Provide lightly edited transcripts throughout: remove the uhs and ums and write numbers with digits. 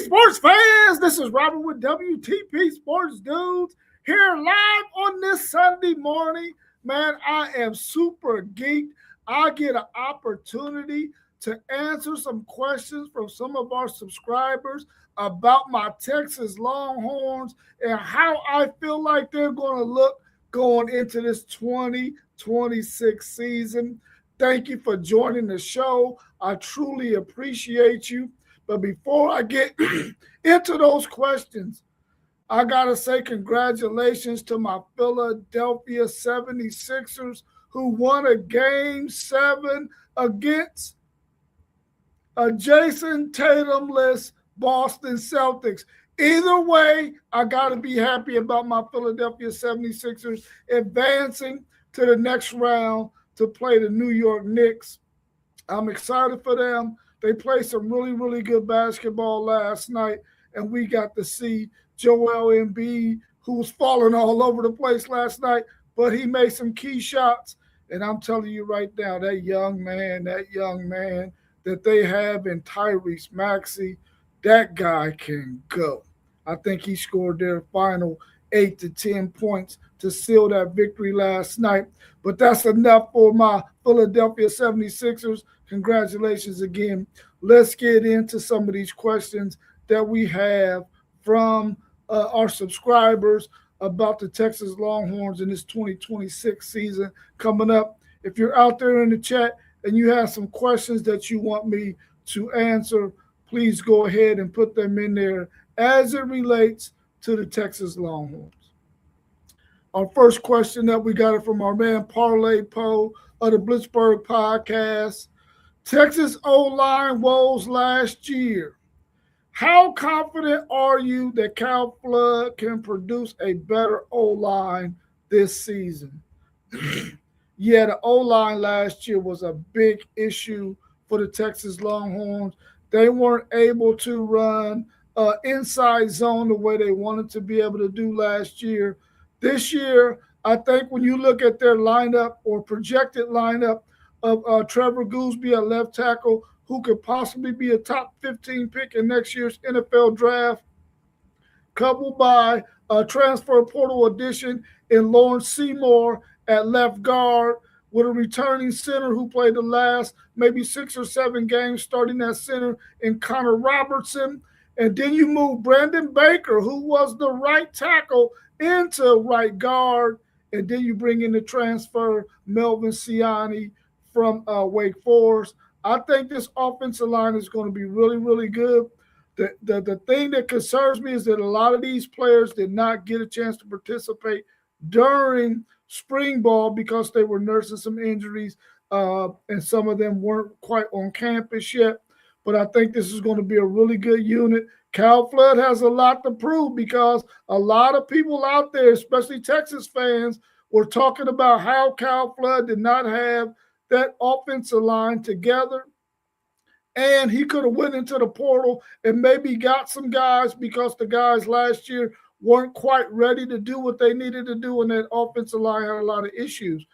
sports fans, this is Robert with WTP Sports Dudes here live on this Sunday morning. Man, I am super geeked. I get an opportunity to answer some questions from some of our subscribers about my Texas Longhorns and how I feel like they're going to look going into this 2026 season. Thank you for joining the show. I truly appreciate you. But before I get into those questions, I got to say congratulations to my Philadelphia 76ers who won a Game 7 against a Jason Tatum-less Boston Celtics. Either way, I got to be happy about my Philadelphia 76ers advancing to the next round to play the New York Knicks. I'm excited for them. They played some really, really good basketball last night, and we got to see Joel Embiid, who was falling all over the place last night, but he made some key shots. And I'm telling you right now, that young man that they have in Tyrese Maxey, that guy can go. I think he scored their final 8 to 10 points to seal that victory last night. But that's enough for my Philadelphia 76ers. Congratulations again. Let's get into some of these questions that we have from our subscribers about the Texas Longhorns in this 2026 season coming up. If you're out there in the chat and you have some questions that you want me to answer, please go ahead and put them in there as it relates to the Texas Longhorns. Our first question that we got it from our man Parlay Poe of the Blitzburg podcast. Texas O-line woes last year. How confident are you that Cal Flood can produce a better O-line this season? Yeah, the O-line last year was a big issue for the Texas Longhorns. They weren't able to run inside zone the way they wanted to be able to do last year. This year, I think when you look at their lineup or projected lineup of Trevor Gooseby at left tackle, who could possibly be a top 15 pick in next year's NFL draft, coupled by a transfer portal addition in Lawrence Seymour at left guard, with a returning center who played the last maybe 6 or 7 games starting at center in Connor Robertson. And then you move Brandon Baker, who was the right tackle, into right guard. And then you bring in the transfer Melvin Siani from Wake Forest. I think this offensive line is going to be really, really good. The thing that concerns me is that a lot of these players did not get a chance to participate during spring ball because they were nursing some injuries, and some of them weren't quite on campus yet. But I think this is going to be a really good unit. Cal Flood has a lot to prove because a lot of people out there, especially Texas fans, were talking about how Cal Flood did not have that offensive line together. And he could have went into the portal and maybe got some guys because the guys last year weren't quite ready to do what they needed to do, and that offensive line had a lot of issues.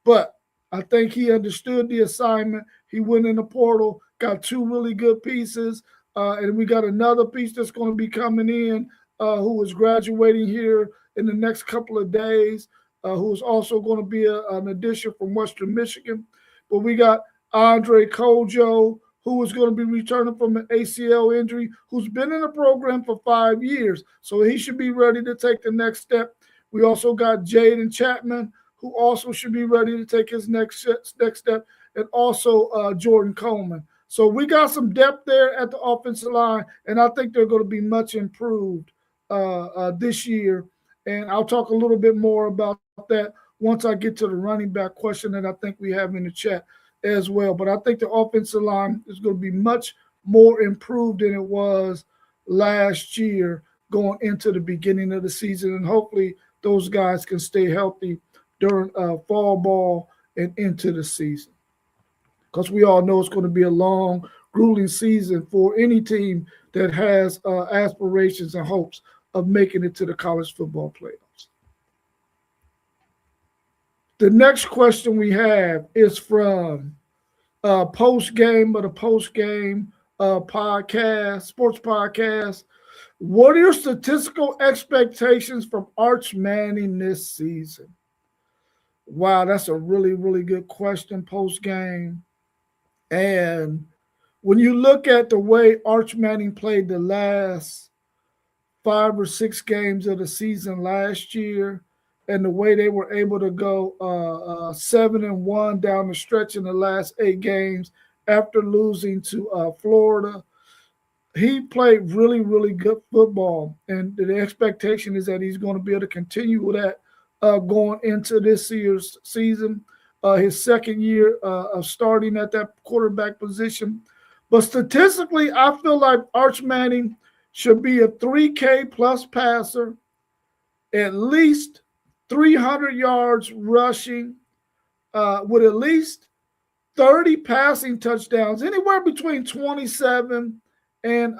But I think he understood the assignment. He went in the portal, got 2 really good pieces, and we got another piece that's going to be coming in who is graduating here in the next couple of days, who is also going to be an addition from Western Michigan. But we got Andre Kojo, who is going to be returning from an ACL injury, who's been in the program for 5 years. So he should be ready to take the next step. We also got Jaden Chapman, who also should be ready to take his next step, and also Jordan Coleman. So we got some depth there at the offensive line, and I think they're going to be much improved this year. And I'll talk a little bit more about that once I get to the running back question that I think we have in the chat as well. But I think the offensive line is going to be much more improved than it was last year going into the beginning of the season. And hopefully those guys can stay healthy during fall ball and into the season. Because we all know it's going to be a long, grueling season for any team that has aspirations and hopes of making it to the college football playoffs. The next question we have is from post-game sports podcast. What are your statistical expectations from Arch Manning this season? Wow, that's a really, really good question post game. And when you look at the way Arch Manning played the last 5 or 6 games of the season last year, and the way they were able to go 7-1 down the stretch in the last 8 games after losing to Florida, he played really, really good football, and the expectation is that he's going to be able to continue with that going into this year's season, his second year of starting at that quarterback position. But statistically, I feel like Arch Manning should be a 3K plus passer, at least 300 yards rushing, with at least 30 passing touchdowns, anywhere between 27 and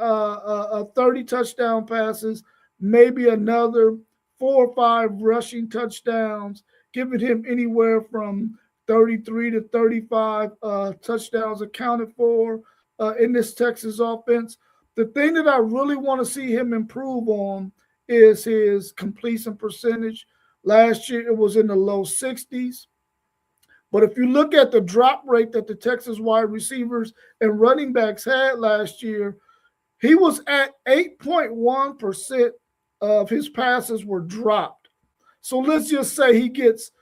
30 touchdown passes, maybe another 4 or 5 rushing touchdowns, giving him anywhere from 33 to 35 touchdowns accounted for in this Texas offense. The thing that I really want to see him improve on is his completion percentage. Last year, it was in the low 60s. But if you look at the drop rate that the Texas wide receivers and running backs had last year, he was at 8.1% of his passes were dropped. So let's just say he gets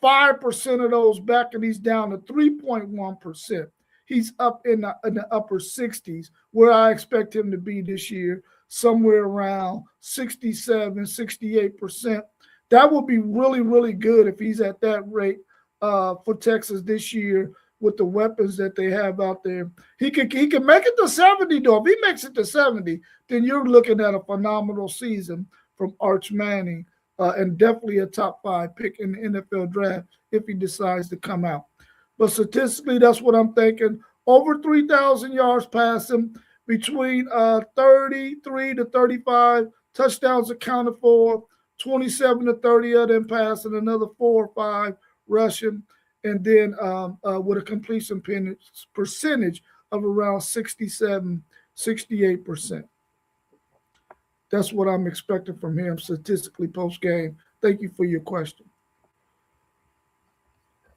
5% of those back and he's down to 3.1%. He's up in the upper 60s, where I expect him to be this year, somewhere around 67, 68%. That would be really, really good if he's at that rate for Texas this year with the weapons that they have out there. He can make it to 70, though. If he makes it to 70, then you're looking at a phenomenal season from Arch Manning, and definitely a top 5 pick in the NFL draft if he decides to come out. But statistically, that's what I'm thinking. Over 3,000 yards passing, between 33 to 35 touchdowns accounted for, 27 to 30 of them passing, another 4 or 5 rushing, and then with a completion percentage of around 67, 68%. That's what I'm expecting from him statistically post-game. Thank you for your question.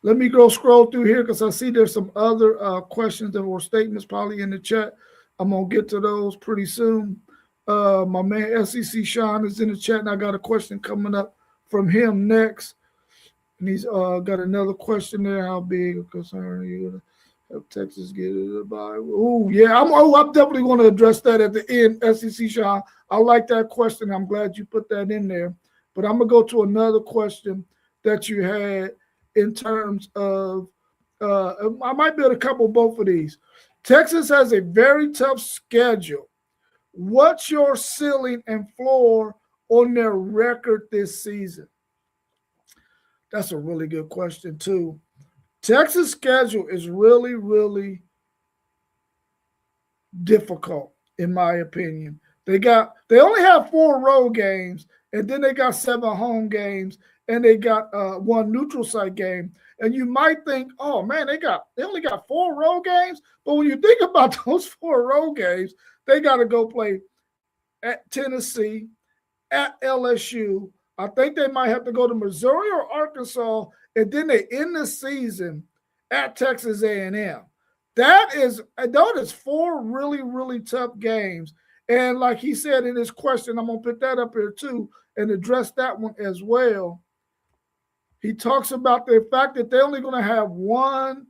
Let me go scroll through here because I see there's some other questions that were statements probably in the chat. I'm going to get to those pretty soon. My man SEC Sean is in the chat, and I got a question coming up from him next. And he's got another question there. How big a concern are you going to have Texas get it by? Oh, yeah. I'm definitely going to address that at the end, SEC Sean. I like that question. I'm glad you put that in there. But I'm going to go to another question that you had in terms of I might build a couple both of these. Texas has a very tough schedule. What's your ceiling and floor on their record this season? That's a really good question, too. Texas' schedule is really, really difficult, in my opinion. They only have 4 road games, and then they got 7 home games, and they got 1 neutral site game. And you might think, oh man, they only got 4 road games. But when you think about those 4 road games, they got to go play at Tennessee, at LSU. I think they might have to go to Missouri or Arkansas, and then they end the season at Texas A&M. That is 4 really, really tough games. And like he said in his question, I'm going to put that up here too and address that one as well. He talks about the fact that they're only going to have 1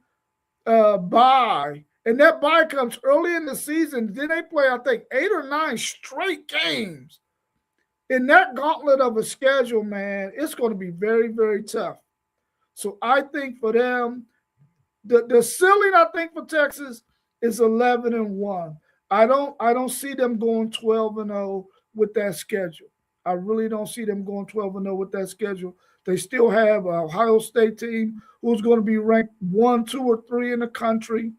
bye, and that bye comes early in the season. Then they play, I think, 8 or 9 straight games. In that gauntlet of a schedule, man, it's going to be very, very tough. So I think for them, the ceiling, I think, for Texas is 11-1. I don't see them going 12-0 with that schedule. I really don't see them going 12-0 with that schedule. They still have an Ohio State team who's going to be ranked 1, 2, or 3 in the country.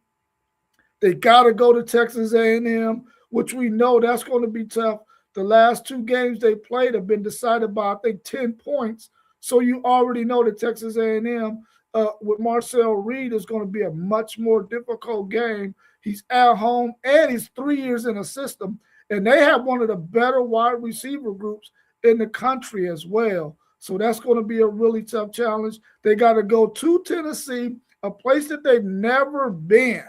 They got to go to Texas A&M, which we know that's going to be tough. The last 2 games they played have been decided by, I think, 10 points. So you already know that Texas A&M with Marcel Reed is going to be a much more difficult game. He's at home, and he's 3 years in a system. And they have one of the better wide receiver groups in the country as well. So that's going to be a really tough challenge. They got to go to Tennessee, a place that they've never been,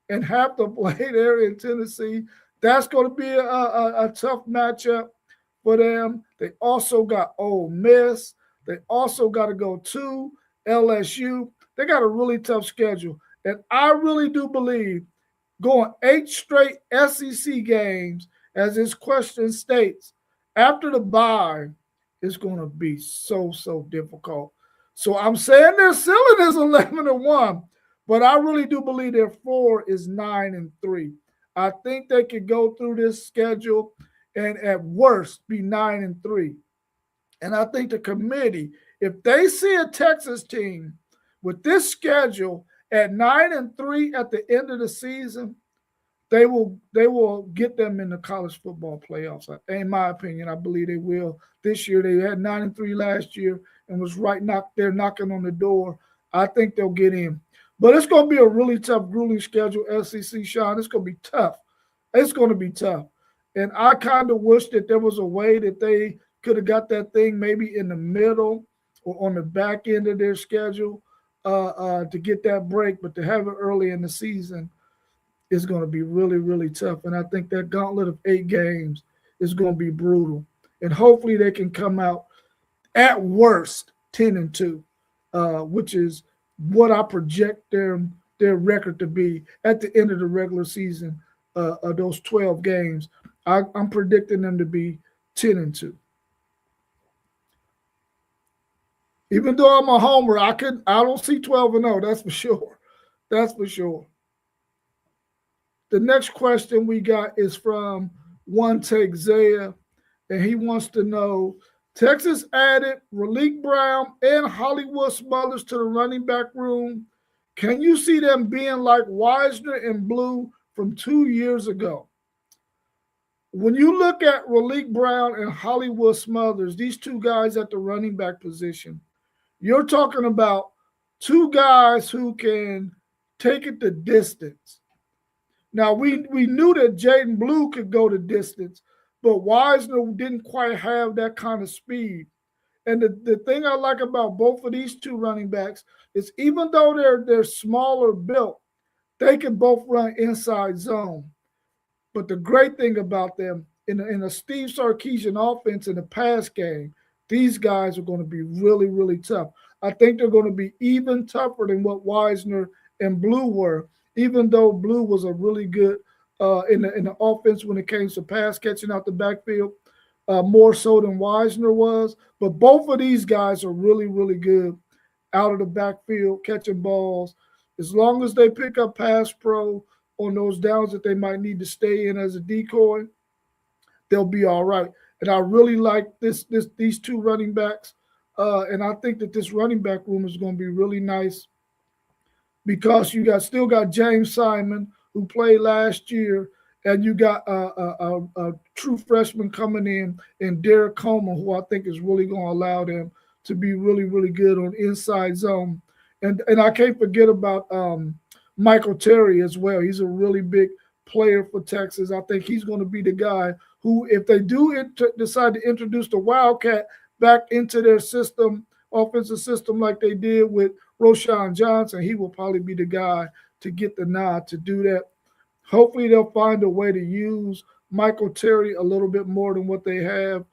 and have to play there in Tennessee. That's going to be a tough matchup for them. They also got Ole Miss. They also got to go to LSU. They got a really tough schedule. And I really do believe going 8 straight SEC games, as this question states, after the bye, is going to be so difficult. So I'm saying their ceiling is 11-1, but I really do believe their floor is 9-3. I think they could go through this schedule and at worst be 9-3. And I think the committee, if they see a Texas team with this schedule at 9-3 at the end of the season, they will get them in the college football playoffs. In my opinion, I believe they will. This year they had 9-3 last year and was they're knocking on the door. I think they'll get in. But it's going to be a really tough, grueling schedule, SEC, Sean. It's going to be tough. It's going to be tough. And I kind of wish that there was a way that they could have got that thing maybe in the middle or on the back end of their schedule to get that break. But to have it early in the season is going to be really tough. And I think that gauntlet of 8 games is going to be brutal. And hopefully they can come out at worst 10-2, which is what I project their record to be at the end of the regular season of those 12 games. I'm predicting them to be 10-2. Even though I'm a homer, I don't see 12-0. That's for sure. That's for sure. The next question we got is from One Take Zaya, and he wants to know, Texas added Raleek Brown and Hollywood Smothers to the running back room. Can you see them being like Wisner and Blue from 2 years ago? When you look at Raleek Brown and Hollywood Smothers, these two guys at the running back position, you're talking about two guys who can take it the distance. Now, we knew that Jaden Blue could go the distance, but Wisner didn't quite have that kind of speed. And the thing I like about both of these two running backs is even though they're smaller built, they can both run inside zone. But the great thing about them, in a Steve Sarkisian offense in the pass game, these guys are going to be really tough. I think they're going to be even tougher than what Wisner and Blue were, even though Blue was a really good in the offense when it came to pass catching out the backfield, more so than Wisner was. But both of these guys are really good out of the backfield, catching balls. As long as they pick up pass pro on those downs that they might need to stay in as a decoy, they'll be all right. And I really like these two running backs. And I think that this running back room is going to be really nice because you still got James Simon, who played last year, and you got a true freshman coming in Derek Coleman, who I think is really going to allow them to be really good on inside zone. And I can't forget about Michael Terry as well. He's a really big player for Texas. I think he's going to be the guy who, if they do decide to introduce the Wildcat back into their system, offensive system like they did with Roschon Johnson, he will probably be the guy to get the nod to do that. Hopefully they'll find a way to use Michael Terry a little bit more than what they have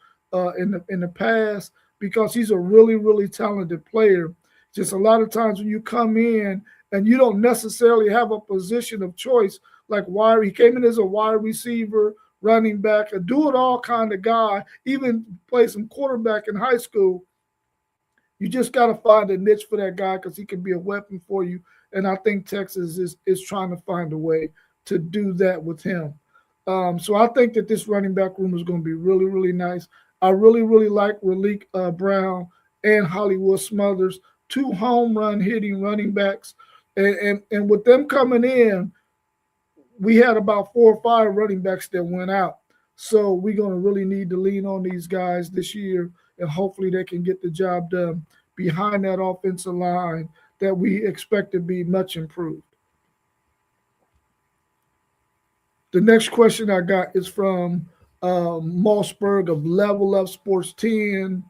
in the past, because he's a really talented player. Just a lot of times when you come in and you don't necessarily have a position of choice, like he came in as a wide receiver, running back, a do-it-all kind of guy, even played some quarterback in high school. You just got to find a niche for that guy because he can be a weapon for you. And I think Texas is trying to find a way to do that with him. So I think that this running back room is going to be really nice. I really like Raleek Brown and Hollywood Smothers, two home run hitting running backs. And with them coming in, we had about 4 or 5 running backs that went out. So we're going to really need to lean on these guys this year, and hopefully they can get the job done behind that offensive line that we expect to be much improved. The next question I got is from Mossberg of Level Up Sports 10.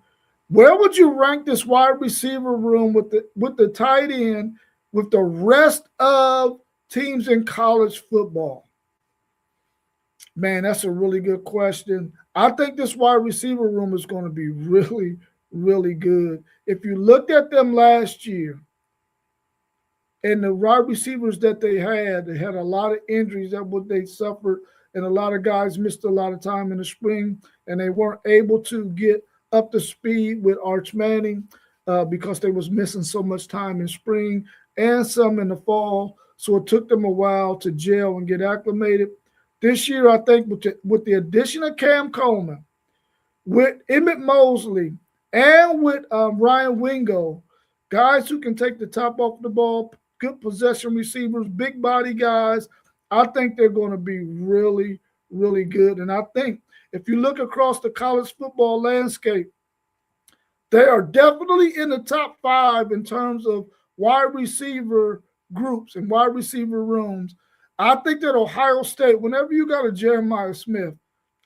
Where would you rank this wide receiver room with the tight end with the rest of teams in college football? Man, that's a really good question. I think this wide receiver room is going to be really, really good. If you looked at them last year and the wide receivers that they had a lot of injuries that what they suffered, and a lot of guys missed a lot of time in the spring, and they weren't able to get up to speed with Arch Manning because they was missing so much time in spring and some in the fall. So it took them a while to gel and get acclimated. This year, I think with the addition of Cam Coleman, with Emmett Mosley, and with Ryan Wingo, guys who can take the top off the ball, good possession receivers, big body guys, I think they're going to be really, really good. And I think if you look across the college football landscape, they are definitely in the top five in terms of wide receiver groups and wide receiver rooms. I think that Ohio State, whenever you got a Jeremiah Smith,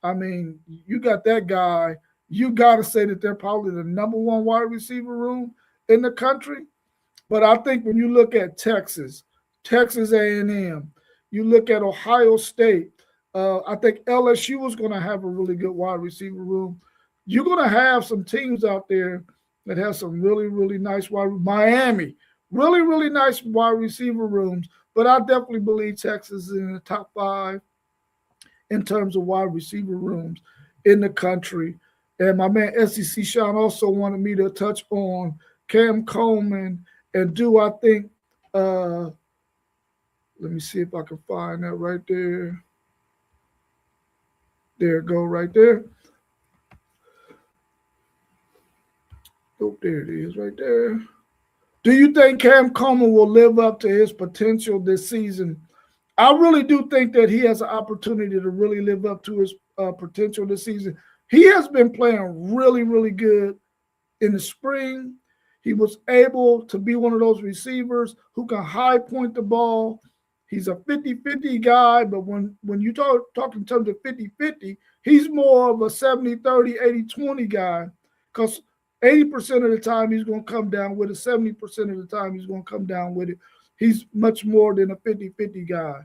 I mean, you got that guy, you got to say that they're probably the number one wide receiver room in the country. But I think when you look at Texas, Texas A&M, you look at Ohio State, I think LSU is going to have a really good wide receiver room. You're going to have some teams out there that have some really, really nice Miami, really, really nice wide receiver rooms. But I definitely believe Texas is in the top five in terms of wide receiver rooms in the country. And my man SEC Sean also wanted me to touch on Cam Coleman, and do I think let me see if I can find that right there. There it go right there. Oh, there it is right there. Do you think Cam Coleman will live up to his potential this season? I really do think that he has an opportunity to really live up to his potential this season. He has been playing really, really good in the spring. He was able to be one of those receivers who can high point the ball. He's a 50-50 guy, but when you talk in terms of 50-50, he's more of a 70-30, 80-20 guy, because 80% of the time he's going to come down with it. 70% of the time he's going to come down with it. He's much more than a 50-50 guy.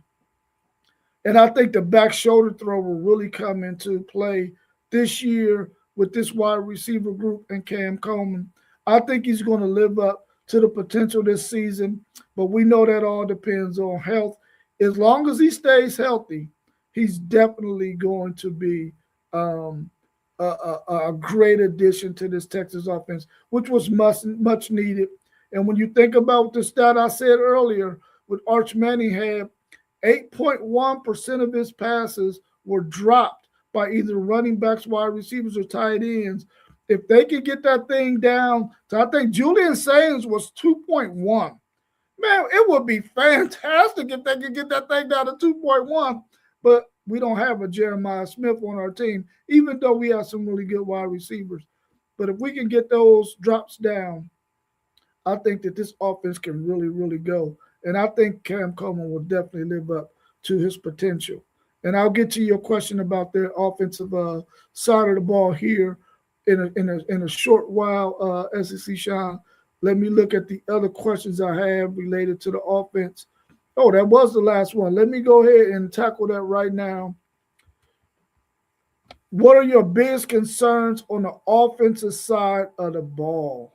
And I think the back shoulder throw will really come into play this year with this wide receiver group and Cam Coleman. I think he's going to live up to the potential this season, but we know that all depends on health. As long as he stays healthy, he's definitely going to be a great addition to this Texas offense, which was much needed. And when you think about the stat I said earlier, with Arch Manning had 8.1% of his passes were dropped by either running backs, wide receivers, or tight ends. If they could get that thing down to, I think Julian Sains was 2.1. Man, it would be fantastic if they could get that thing down to 2.1. But we don't have a Jeremiah Smith on our team, even though we have some really good wide receivers. But if we can get those drops down, I think that this offense can really, really go. And I think Cam Coleman will definitely live up to his potential. And I'll get to your question about their offensive side of the ball here in a short while, SEC Sean. Let me look at the other questions I have related to the offense. Oh, that was the last one. Let me go ahead and tackle that right now. What are your biggest concerns on the offensive side of the ball?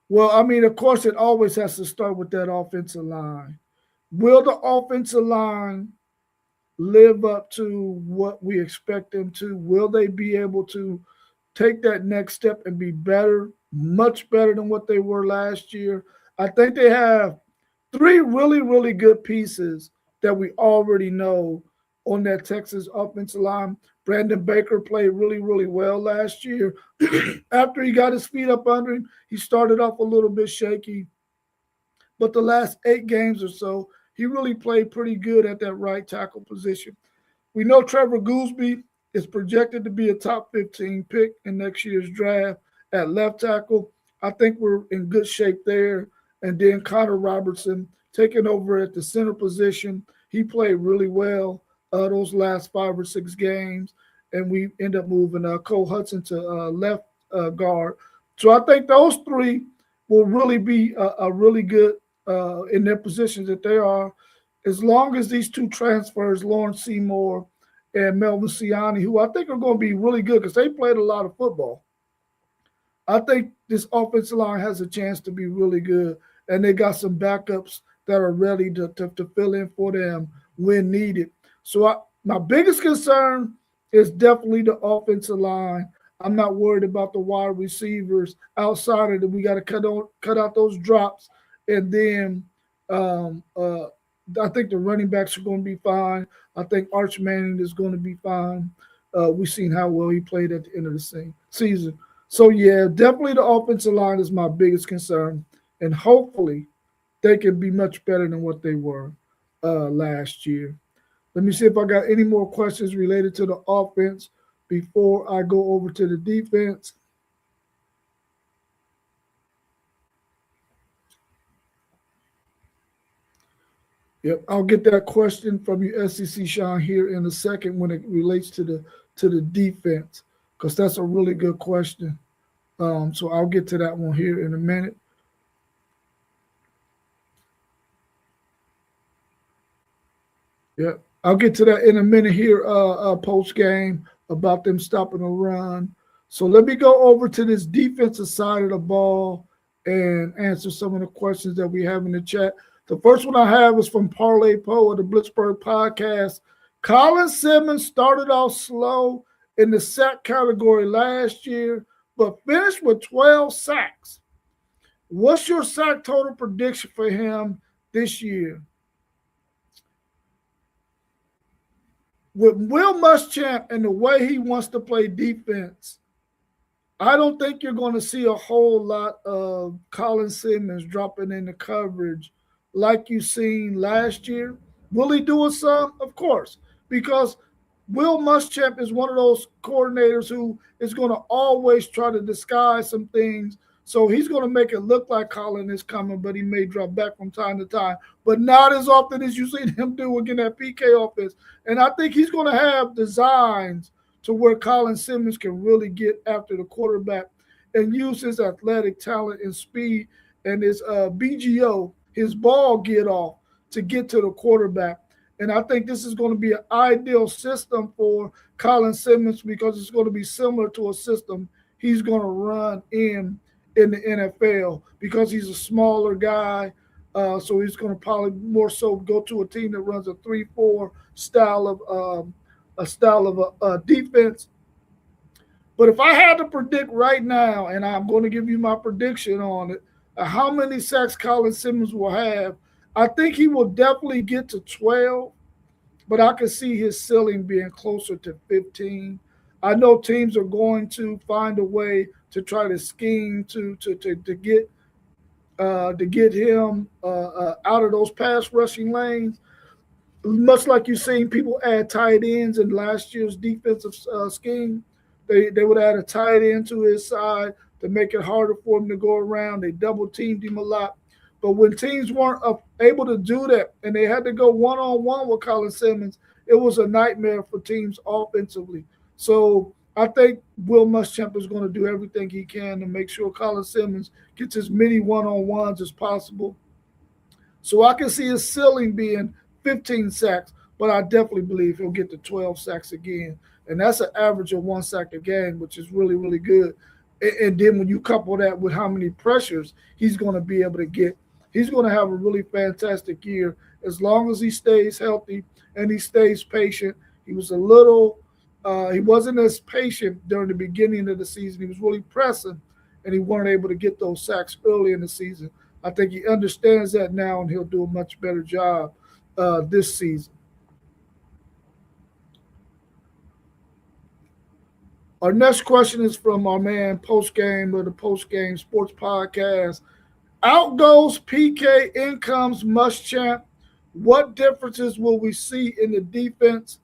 Well, I mean, of course, it always has to start with that offensive line. Will the offensive line live up to what we expect them to? Will they be able to take that next step and be better, much better than what they were last year? I think they have three really, really good pieces that we already know on that Texas offensive line. Brandon Baker played really, really well last year. After he got his feet up under him, he started off a little bit shaky. But the last 8 games or so, he really played pretty good at that right tackle position. We know Trevor Goolsby is projected to be a top 15 pick in next year's draft at left tackle. I think we're in good shape there. And then Connor Robertson taking over at the center position. He played really well those last 5 or 6 games, and we end up moving Cole Hudson to left guard. So I think those three will really be a really good in their positions that they are, as long as these two transfers, Lawrence Seymour and Melvin Siani, who I think are going to be really good because they played a lot of football. I think this offensive line has a chance to be really good, and they got some backups that are ready to fill in for them when needed. So my biggest concern is definitely the offensive line. I'm not worried about the wide receivers outside of that. We got to cut out those drops, and then I think the running backs are going to be fine. I think Arch Manning is going to be fine. We've seen how well he played at the end of the season. So yeah, definitely the offensive line is my biggest concern, and hopefully they can be much better than what they were last year. Let me see if I got any more questions related to the offense before I go over to the defense. Yep, I'll get that question from you, SEC Sean, here in a second when it relates to the defense, because that's a really good question. So I'll get to that one here in a minute. Yeah, I'll get to that in a minute here, post game about them stopping the run. So let me go over to this defensive side of the ball and answer some of the questions that we have in the chat. The first one I have is from Parlay Poe of the Blitzburg podcast. Colin Simmons started off slow in the sack category last year, but finished with 12 sacks. What's your sack total prediction for him this year? With Will Muschamp and the way he wants to play defense, I don't think you're going to see a whole lot of Colin Simmons dropping into coverage like you seen last year. Will he do it some? Of course, because Will Muschamp is one of those coordinators who is going to always try to disguise some things. So he's going to make it look like Colin is coming, but he may drop back from time to time, but not as often as you see him do again that PK offense. And I think he's going to have designs to where Colin Simmons can really get after the quarterback and use his athletic talent and speed and his BGO, his ball get off, to get to the quarterback. And I think this is going to be an ideal system for Colin Simmons because it's going to be similar to a system he's going to run in the NFL because he's a smaller guy. So he's going to probably more so go to a team that runs a 3-4 style of a defense. But if I had to predict right now, and I'm going to give you my prediction on it, how many sacks Colin Simmons will have, I think he will definitely get to 12, but I can see his ceiling being closer to 15. I know teams are going to find a way to try to scheme to get him out of those pass rushing lanes. Much like you've seen people add tight ends in last year's defensive scheme, they would add a tight end to his side to make it harder for him to go around. They double teamed him a lot. But when teams weren't able to do that and they had to go one-on-one with Colin Simmons, it was a nightmare for teams offensively. So I think Will Muschamp is going to do everything he can to make sure Colin Simmons gets as many one-on-ones as possible. So I can see his ceiling being 15 sacks, but I definitely believe he'll get to 12 sacks again. And that's an average of 1 sack a game, which is really, really good. And then when you couple that with how many pressures he's going to be able to get, he's going to have a really fantastic year as long as he stays healthy and he stays patient. He was he wasn't as patient during the beginning of the season. He was really pressing, and he weren't able to get those sacks early in the season. I think he understands that now, and he'll do a much better job this season. Our next question is from our man Post Game of the Post Game Sports Podcast. Out goes PK, in comes Muschamp. What differences will we see in the defense?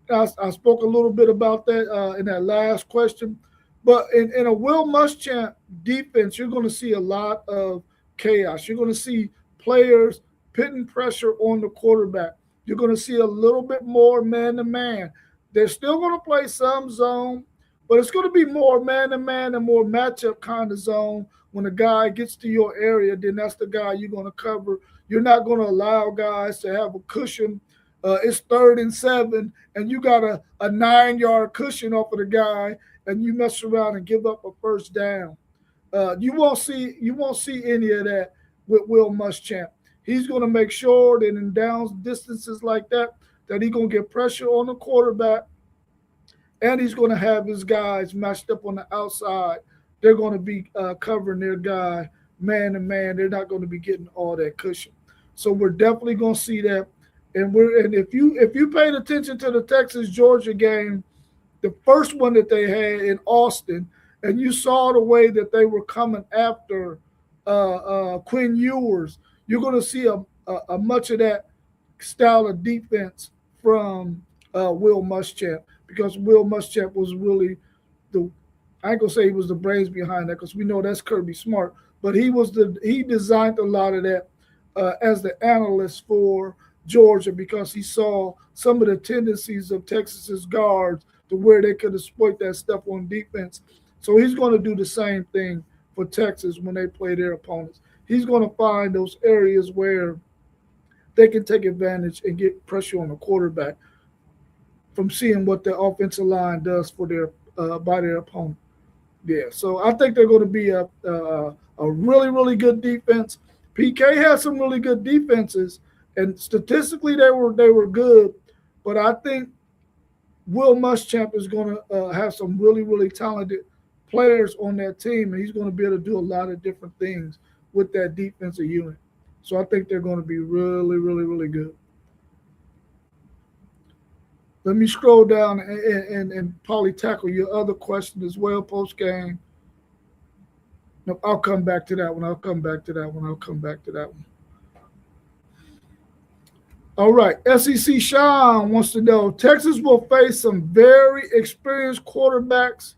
I spoke a little bit about that in that last question. But in a Will Muschamp defense, you're going to see a lot of chaos. You're going to see players putting pressure on the quarterback. You're going to see a little bit more man to man. They're still going to play some zone, but it's going to be more man to man and more matchup kind of zone. When a guy gets to your area, then that's the guy you're going to cover. You're not going to allow guys to have a cushion. It's 3rd and 7, and you got a 9-yard cushion off of the guy, and you mess around and give up a first down. You won't see any of that with Will Muschamp. He's going to make sure that in down distances like that he's going to get pressure on the quarterback, and he's going to have his guys matched up on the outside. They're going to be covering their guy man to man. They're not going to be getting all that cushion. So we're definitely going to see that. And if you paid attention to the Texas Georgia game, the first one that they had in Austin, and you saw the way that they were coming after Quinn Ewers, you're going to see a much of that style of defense from Will Muschamp, because Will Muschamp was really the, I ain't gonna say he was the brains behind that, because we know that's Kirby Smart, but he designed a lot of that as the analyst for Georgia, because he saw some of the tendencies of Texas's guards to where they could exploit that stuff on defense. So he's going to do the same thing for Texas when they play their opponents. He's going to find those areas where they can take advantage and get pressure on the quarterback from seeing what the offensive line does for their by their opponent. Yeah, so I think they're going to be a really really good defense. PK has some really good defenses, and statistically they were good, but I think Will Muschamp is going to have some really really talented players on that team, and he's going to be able to do a lot of different things with that defensive unit. So I think they're going to be really really really good. Let me scroll down and probably tackle your other question as well post game. No, I'll come back to that one. I'll come back to that one. I'll come back to that one. All right. SEC Sean wants to know, Texas will face some very experienced quarterbacks.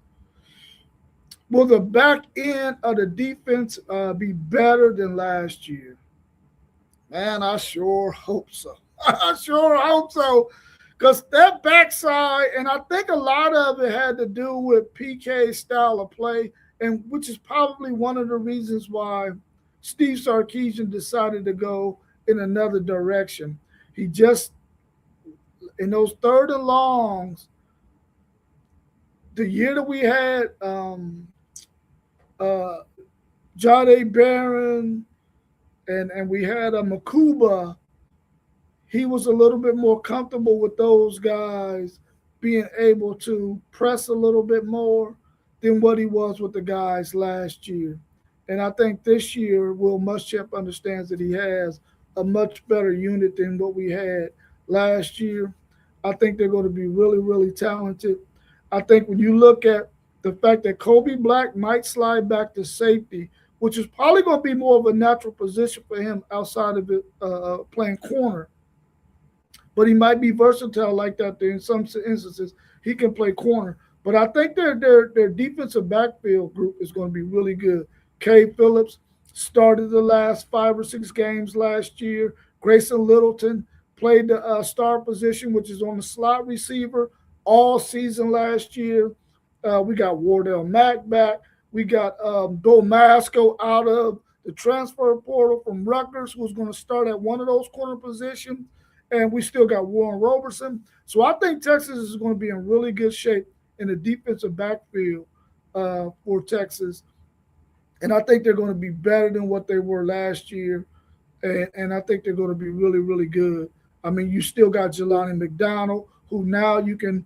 Will the back end of the defense be better than last year? Man, I sure hope so. I sure hope so. Because that backside, and I think a lot of it had to do with PK's style of play, and which is probably one of the reasons why Steve Sarkisian decided to go in another direction. He just, in those 3rd and longs, the year that we had uh, Jade Barron and we had a Makuba, he was a little bit more comfortable with those guys being able to press a little bit more than what he was with the guys last year. And I think this year, Will Muschamp understands that he has a much better unit than what we had last year. I think they're going to be really, really talented. I think when you look at the fact that Kobe Black might slide back to safety, which is probably going to be more of a natural position for him outside of it, playing corner, but he might be versatile like that. In some instances, he can play corner. But I think their defensive backfield group is going to be really good. Kay Phillips started the last 5 or 6 games last year. Grayson Littleton played the star position, which is on the slot receiver, all season last year. We got Wardell Mack back. We got Bill Masco out of the transfer portal from Rutgers, who's going to start at one of those corner positions. And we still got Warren Roberson. So I think Texas is going to be in really good shape in the defensive backfield for Texas. And I think they're going to be better than what they were last year. And I think they're going to be really, really good. I mean, you still got Jelani McDonald, who now you can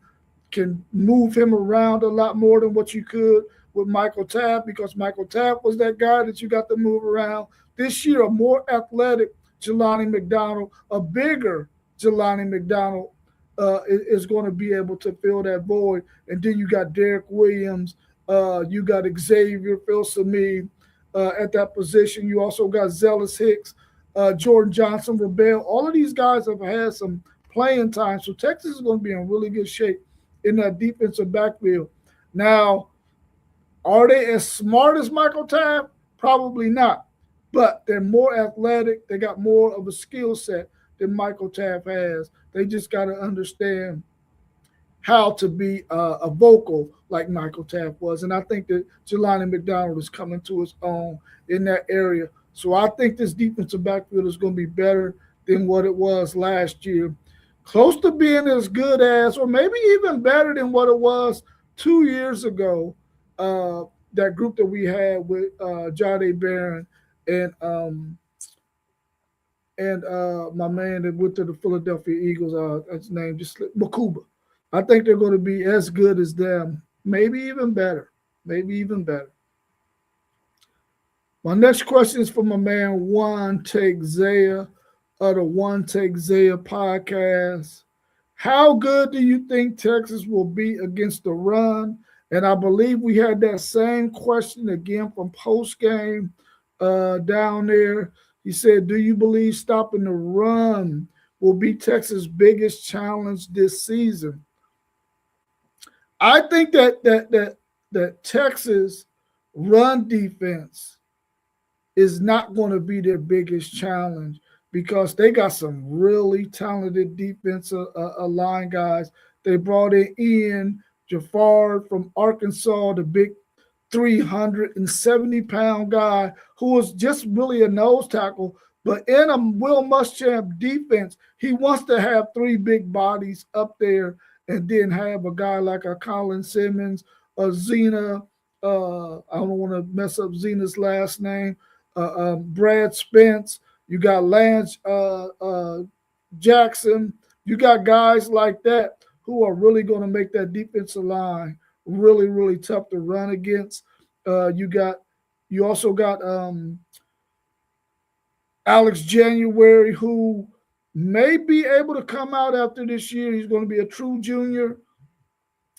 move him around a lot more than what you could with Michael Tabb, because Michael Tabb was that guy that you got to move around. This year, a more athletic Jelani McDonald, a bigger Jelani McDonald is going to be able to fill that void. And then you got Derek Williams, you got Xavier Phil-Samid at that position. You also got Zealous Hicks, Jordan Johnson, Rebel. All of these guys have had some playing time. So Texas is going to be in really good shape in that defensive backfield. Now, are they as smart as Michael Tabb? Probably not. But they're more athletic. They got more of a skill set that Michael Taft has. They just got to understand how to be a vocal like Michael Taft was. And I think that Jelani McDonald is coming to his own in that area. So I think this defensive backfield is going to be better than what it was last year. Close to being as good as, or maybe even better than what it was 2 years ago. That group that we had with Jade Barron and my man that went to the Philadelphia Eagles, his name just slipped, Makuba. I think they're going to be as good as them, maybe even better. Maybe even better. My next question is from my man One Take Zaya of the One Take Zaya podcast. How good do you think Texas will be against the run? And I believe we had that same question again from post game down there. He said, "Do you believe stopping the run will be Texas' biggest challenge this season?" I think that Texas run defense is not going to be their biggest challenge because they got some really talented defensive line guys. They brought in Ian Jafar from Arkansas, the big 370-pound guy who was just really a nose tackle. But in a Will Muschamp defense, he wants to have three big bodies up there and then have a guy like a Colin Simmons, a Zena. I don't want to mess up Zena's last name. Brad Spence. You got Lance Jackson. You got guys like that who are really going to make that defensive line really, really tough to run against. You also got Alex January, who may be able to come out after this year. He's going to be a true junior.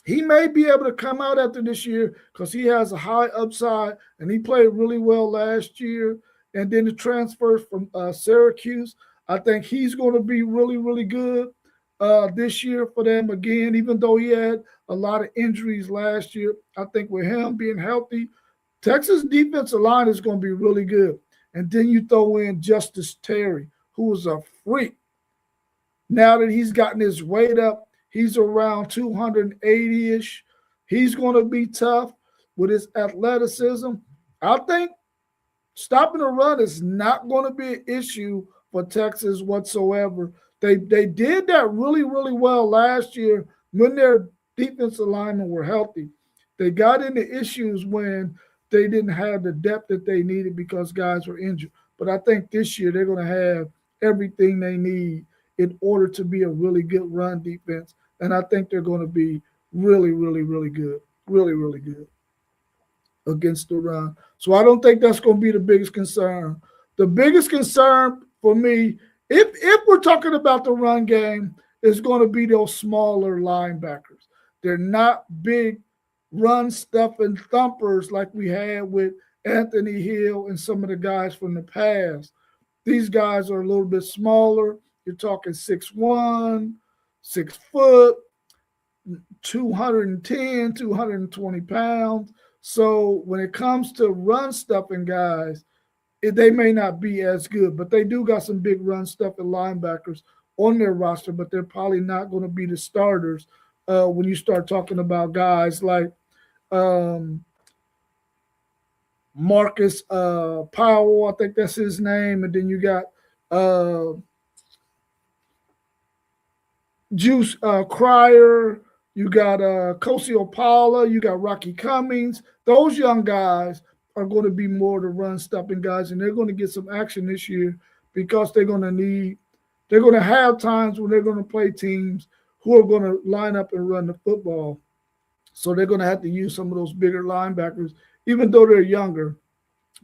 He may be able to come out after this year because he has a high upside and he played really well last year. And then the transfer from Syracuse, I think he's going to be really, really good this year for them again, even though he had a lot of injuries last year. I think with him being healthy, Texas defensive line is going to be really good. And then you throw in Justice Terry, who is a freak. Now that he's gotten his weight up, he's around 280-ish. He's going to be tough with his athleticism. I think stopping the run is not going to be an issue for Texas whatsoever. They did that really, really well last year when their defensive linemen were healthy. They got into issues when they didn't have the depth that they needed because guys were injured. But I think this year they're going to have everything they need in order to be a really good run defense. And I think they're going to be really, really, really good. Really, really good against the run. So I don't think that's going to be the biggest concern. The biggest concern for me, if we're talking about the run game, is going to be those smaller linebackers. They're not big run stuffing thumpers like we had with Anthony Hill and some of the guys from the past. These guys are a little bit smaller. You're talking 6'1", 6 foot, 210, 220 pounds. So when it comes to run stuffing guys, they may not be as good, but they do got some big run stuffing linebackers on their roster, but they're probably not going to be the starters when you start talking about guys like Marcus Powell, I think that's his name, and then you got Juice Cryer, you got Kosi Opala, you got Rocky Cummings. Those young guys are going to be more the run stopping guys, and they're going to get some action this year because they're going to have times when they're going to play teams who are going to line up and run the football. So they're going to have to use some of those bigger linebackers, even though they're younger.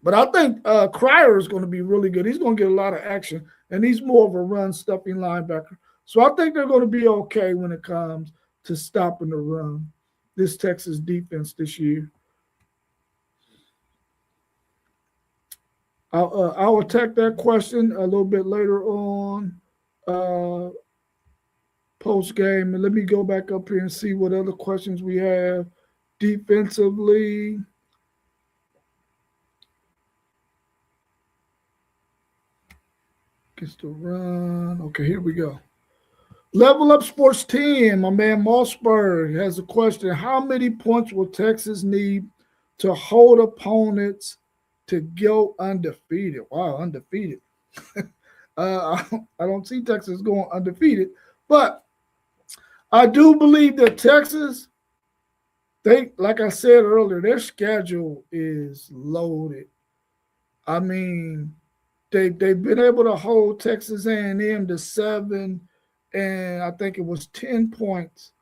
But I think Cryer is going to be really good. He's going to get a lot of action, and he's more of a run-stuffing linebacker. So I think they're going to be okay when it comes to stopping the run, this Texas defense this year. I'll attack that question a little bit later on post-game. And let me go back up here and see what other questions we have defensively. Gets the run. Okay, here we go. Level Up Sports 10, my man Mossberg has a question. How many points will Texas need to hold opponents to go undefeated? Wow, undefeated. I don't see Texas going undefeated, but I do believe that Texas, they, like I said earlier, their schedule is loaded. I mean, they've been able to hold Texas A&M to 7, and I think it was 10 points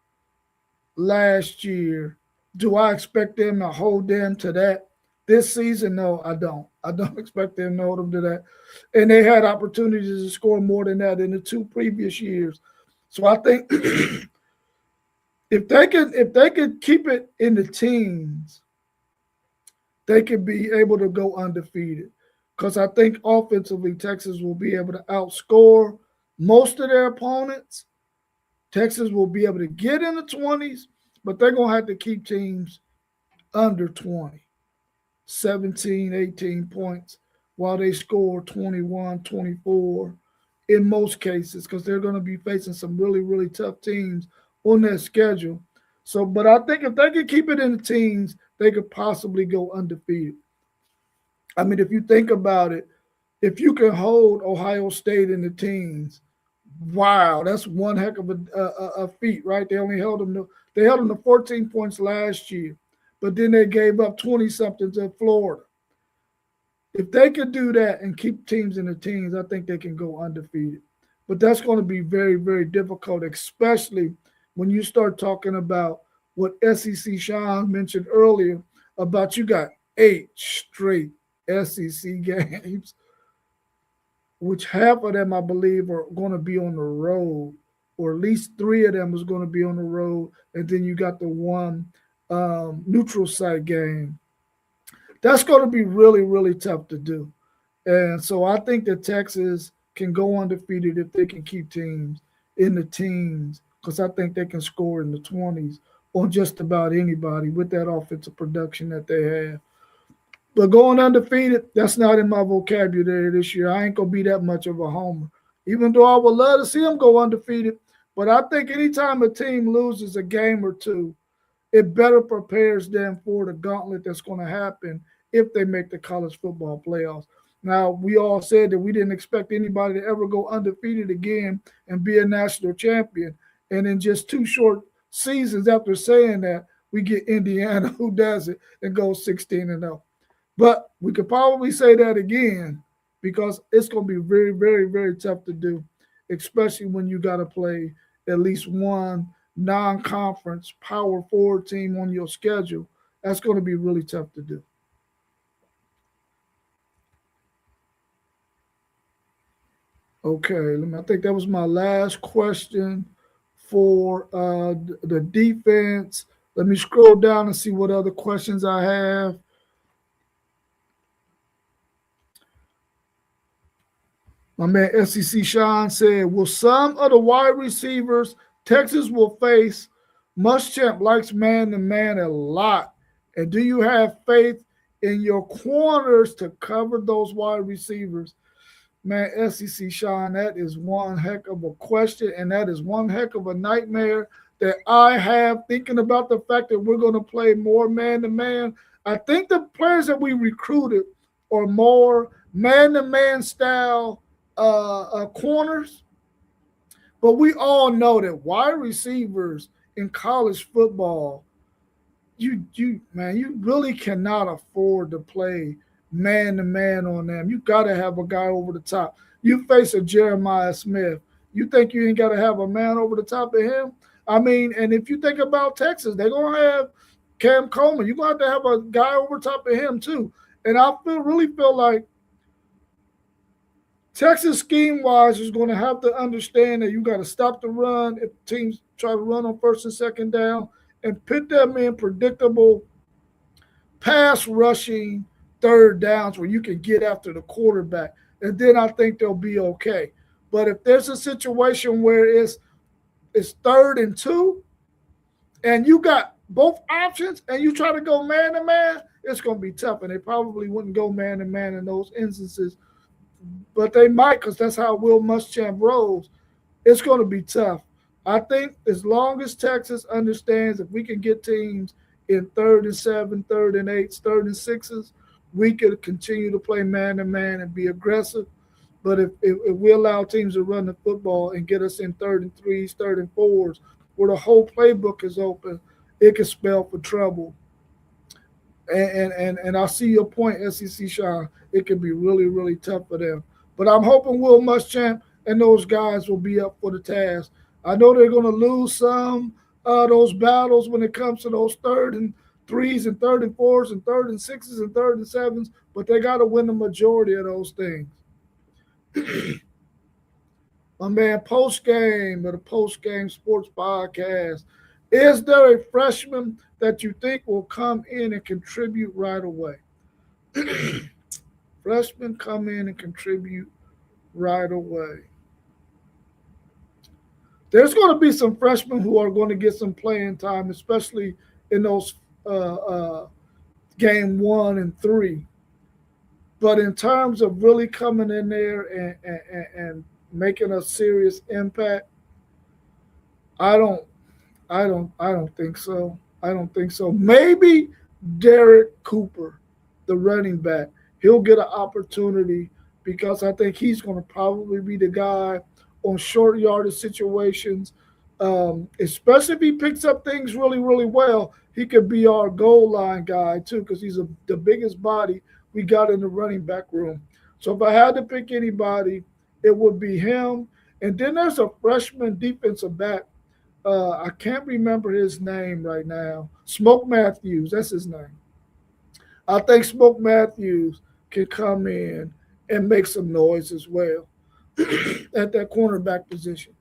last year. Do I expect them to hold them to that this season? No, I don't. I don't expect them to hold them to that. And they had opportunities to score more than that in the 2 previous years. So I think if they could keep it in the teens, they could be able to go undefeated. Because I think offensively, Texas will be able to outscore most of their opponents. Texas will be able to get in the 20s, but they're going to have to keep teams under 20, 17, 18 points while they score 21, 24 in most cases because they're going to be facing some really, really tough teams on their schedule. So, but I think if they could keep it in the teens, they could possibly go undefeated. I mean, if you think about it, if you can hold Ohio State in the teens, wow, that's one heck of a feat, right? They held them to 14 points last year, but then they gave up 20 something to Florida. If they could do that and keep teams in the teens, I think they can go undefeated. But that's going to be very, very difficult, especially when you start talking about what SEC Sean mentioned earlier about you got 8 straight SEC games, which half of them, I believe, are going to be on the road, or at least 3 of them is going to be on the road. And then you got the one neutral site game. That's going to be really, really tough to do. And so I think that Texas can go undefeated if they can keep teams in the teens, because I think they can score in the 20s on just about anybody with that offensive production that they have. But going undefeated, that's not in my vocabulary this year. I ain't going to be that much of a homer, even though I would love to see them go undefeated. But I think anytime a team loses a game or two, it better prepares them for the gauntlet that's going to happen if they make the college football playoffs. Now, we all said that we didn't expect anybody to ever go undefeated again and be a national champion. And in just 2 short seasons after saying that, we get Indiana who does it and goes 16-0. But we could probably say that again because it's going to be very, very, very tough to do, especially when you got to play at least one non-conference power forward team on your schedule. That's going to be really tough to do. Okay, I think that was my last question for the defense. Let me scroll down and see what other questions I have. My man SEC Sean said, will some of the wide receivers Texas will face, Muschamp likes man-to-man a lot. And do you have faith in your corners to cover those wide receivers? Man, SEC Sean, that is one heck of a question, and that is one heck of a nightmare that I have thinking about the fact that we're going to play more man-to-man. I think the players that we recruited are more man-to-man style corners, but we all know that wide receivers in college football, you really cannot afford to play man to man on them. You got to have a guy over the top. You face a Jeremiah Smith. You think you ain't got to have a man over the top of him? I mean, and if you think about Texas, they're going to have Cam Coleman. You're going to have a guy over top of him too. And I really feel like Texas scheme-wise is going to have to understand that you got to stop the run if teams try to run on first and second down and put them in predictable pass rushing third downs where you can get after the quarterback. And then I think they'll be okay. But if there's a situation where it's 3rd and 2 and you got both options and you try to go man-to-man, it's going to be tough. And they probably wouldn't go man-to-man in those instances but they might because that's how Will Muschamp rolls. It's going to be tough. I think as long as Texas understands if we can get teams in 3rd and 7, 3rd and 8, 3rd and 6s, we could continue to play man to man and be aggressive. But if we allow teams to run the football and get us in 3rd and 3s, 3rd and 4s, where the whole playbook is open, it can spell for trouble. And I see your point, SEC Sean. It can be really, really tough for them. But I'm hoping Will Muschamp and those guys will be up for the task. I know they're going to lose some those battles when it comes to those 3rd and 3s and 3rd and 4s and 3rd and 6s and 3rd and 7s, but they got to win the majority of those things. My man, post game of the post game sports podcast. Is there a freshman that you think will come in and contribute right away? Freshmen come in and contribute right away. There's going to be some freshmen who are going to get some playing time, especially in those game 1 and 3. But in terms of really coming in there and making a serious impact, I don't I don't think so. I don't think so. Maybe Derek Cooper, the running back, he'll get an opportunity because I think he's going to probably be the guy on short yardage situations. Especially if he picks up things really, really well, he could be our goal line guy too because the biggest body we got in the running back room. So if I had to pick anybody, it would be him. And then there's a freshman defensive back. I can't remember his name right now. Smoke Matthews, that's his name. I think Smoke Matthews can come in and make some noise as well at that cornerback position.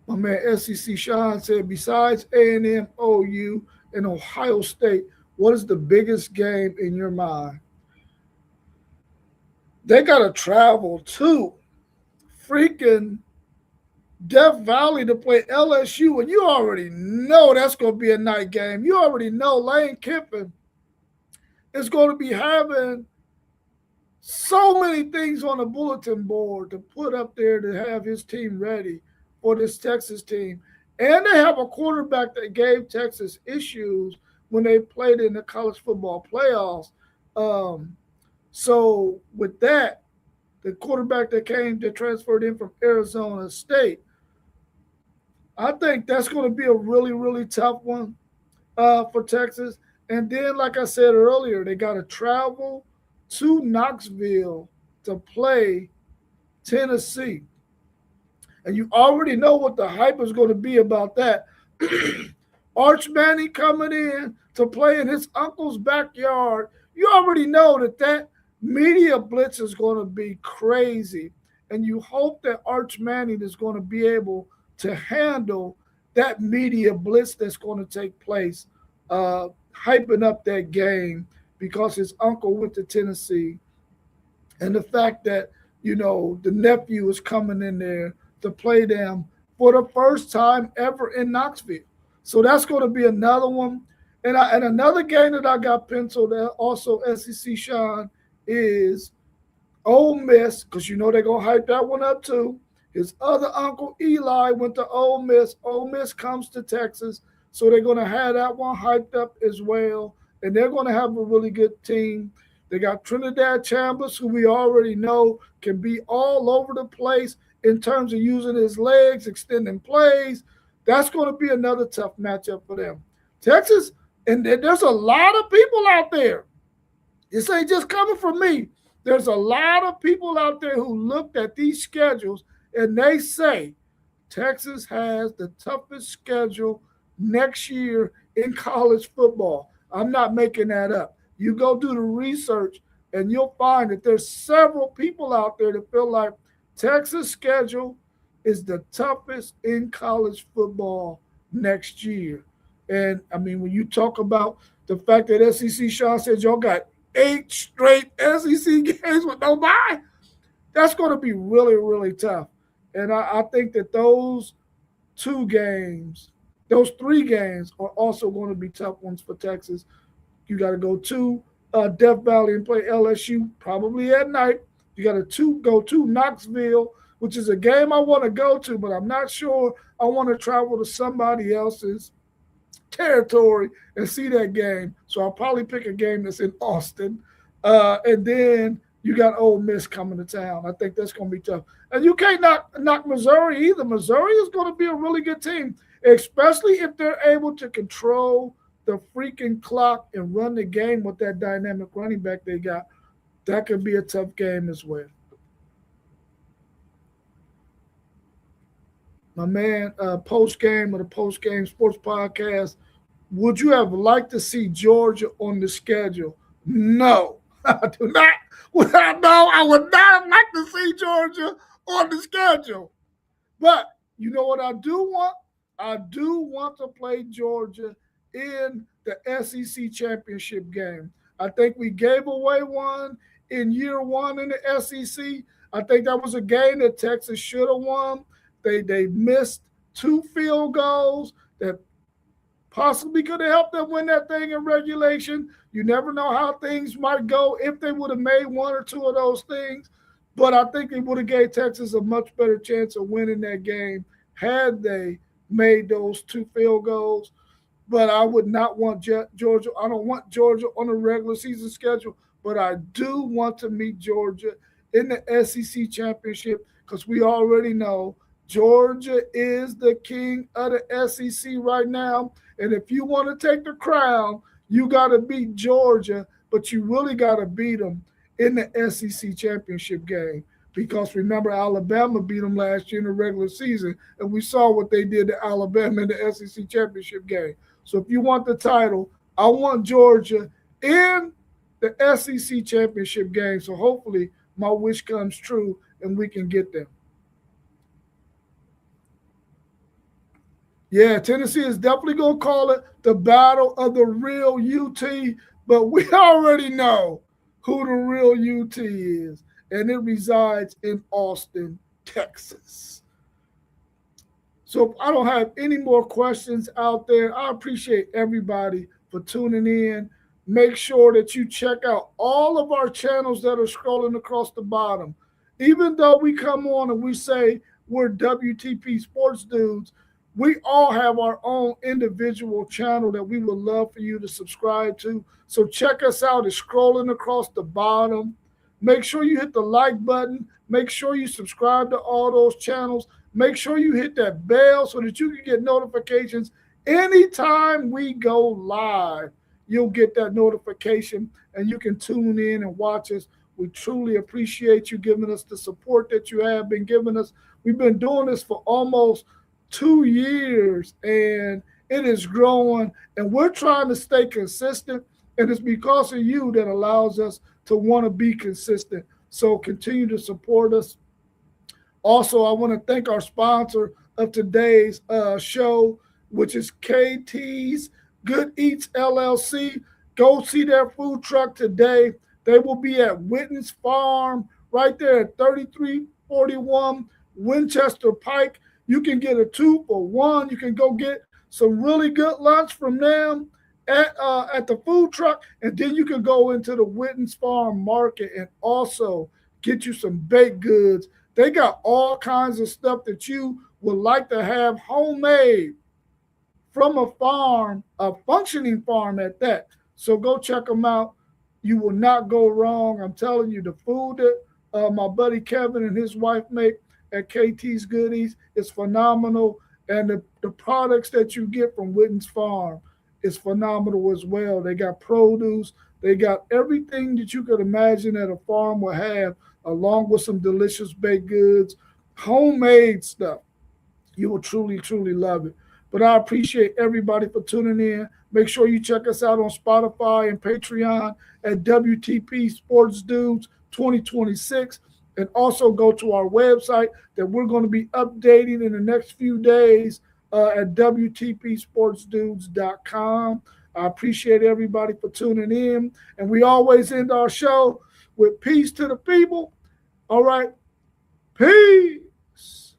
My man SEC Sean said, besides A&M, OU, and Ohio State, what is the biggest game in your mind? They got to travel to freaking Death Valley to play LSU, and you already know that's going to be a night game. You already know Lane Kiffin is going to be having so many things on the bulletin board to put up there to have his team ready for this Texas team. And they have a quarterback that gave Texas issues when they played in the college football playoffs. So with that, the quarterback that transferred in from Arizona State, I think that's going to be a really, really tough one for Texas. And then, like I said earlier, they got to travel to Knoxville to play Tennessee. And you already know what the hype is going to be about that. Arch Manning coming in to play in his uncle's backyard. You already know that media blitz is going to be crazy. And you hope that Arch Manning is going to be able to handle that media blitz that's going to take place, hyping up that game because his uncle went to Tennessee. And the fact that, the nephew is coming in there to play them for the first time ever in Knoxville. So that's going to be another one. And another game that I got penciled also SEC Sean is Ole Miss, because they're going to hype that one up too. His other uncle Eli went to Ole Miss. Ole Miss comes to Texas. So they're going to have that one hyped up as well. And they're going to have a really good team. They got Trinidad Chambers, who we already know can be all over the place in terms of using his legs, extending plays. That's going to be another tough matchup for them. Texas, and there's a lot of people out there. This ain't just coming from me. There's a lot of people out there who looked at these schedules and they say Texas has the toughest schedule next year in college football. I'm not making that up. You go do the research and you'll find that there's several people out there that feel like Texas' schedule is the toughest in college football next year. And, when you talk about the fact that SEC Sean said y'all got 8 straight SEC games with no bye, that's going to be really, really tough. And I think that those 3 games are also going to be tough ones for Texas. You got to go to Death Valley and play LSU probably at night. You got to go to Knoxville, which is a game I want to go to, but I'm not sure I want to travel to somebody else's territory and see that game. So I'll probably pick a game that's in Austin. And then you got Ole Miss coming to town. I think that's going to be tough. And you can't knock Missouri either. Missouri is going to be a really good team, especially if they're able to control the freaking clock and run the game with that dynamic running back they got. That could be a tough game as well. My man, post-game of the post-game sports podcast, would you have liked to see Georgia on the schedule? No, I do not. No, I would not have liked to see Georgia on the schedule. But you know what I do want? I do want to play Georgia in the SEC championship game. I think we gave away one in year one in the SEC. I think that was a game that Texas should have won. They missed 2 field goals that possibly could have helped them win that thing in regulation. You never know how things might go if they would have made 1 or 2 of those things. But I think it would have gave Texas a much better chance of winning that game had they made those 2 field goals. But I would not want Georgia. I don't want Georgia on a regular season schedule, but I do want to meet Georgia in the SEC championship because we already know Georgia is the king of the SEC right now. And if you want to take the crown, you got to beat Georgia, but you really got to beat them in the SEC championship game. Because remember, Alabama beat them last year in the regular season, and we saw what they did to Alabama in the SEC championship game. So if you want the title, I want Georgia in the SEC championship game. So hopefully my wish comes true and we can get them. Yeah, Tennessee is definitely going to call it the battle of the real UT, but we already know who the real UT is, and it resides in Austin, Texas. So if I don't have any more questions out there, I appreciate everybody for tuning in. Make sure that you check out all of our channels that are scrolling across the bottom. Even though we come on and we say we're WTP Sports Dudes, we all have our own individual channel that we would love for you to subscribe to. So check us out. It's scrolling across the bottom. Make sure you hit the like button. Make sure you subscribe to all those channels. Make sure you hit that bell so that you can get notifications anytime we go live. You'll get that notification and you can tune in and watch us. We truly appreciate you giving us the support that you have been giving us. We've been doing this for almost 2 years and it is growing, and we're trying to stay consistent, and it's because of you that allows us to want to be consistent. So continue to support us. Also, I want to thank our sponsor of today's show, which is KT's Good Eats LLC. Go see their food truck today. They will be at Witten's Farm right there at 3341 Winchester Pike. You can get a 2 for $1. You can go get some really good lunch from them at the food truck, and then you can go into the Witten's Farm Market and also get you some baked goods. They got all kinds of stuff that you would like to have homemade from a farm, a functioning farm at that. So go check them out. You will not go wrong. I'm telling you, the food that my buddy Kevin and his wife make at KT's Goodies is phenomenal. And the products that you get from Witten's Farm is phenomenal as well. They got produce. They got everything that you could imagine that a farm will have, along with some delicious baked goods, homemade stuff. You will truly, truly love it. But I appreciate everybody for tuning in. Make sure you check us out on Spotify and Patreon at WTP Sports Dudes 2026. And also go to our website that we're going to be updating in the next few days at WTPSportsDudes.com. I appreciate everybody for tuning in. And we always end our show with peace to the people. All right. Peace.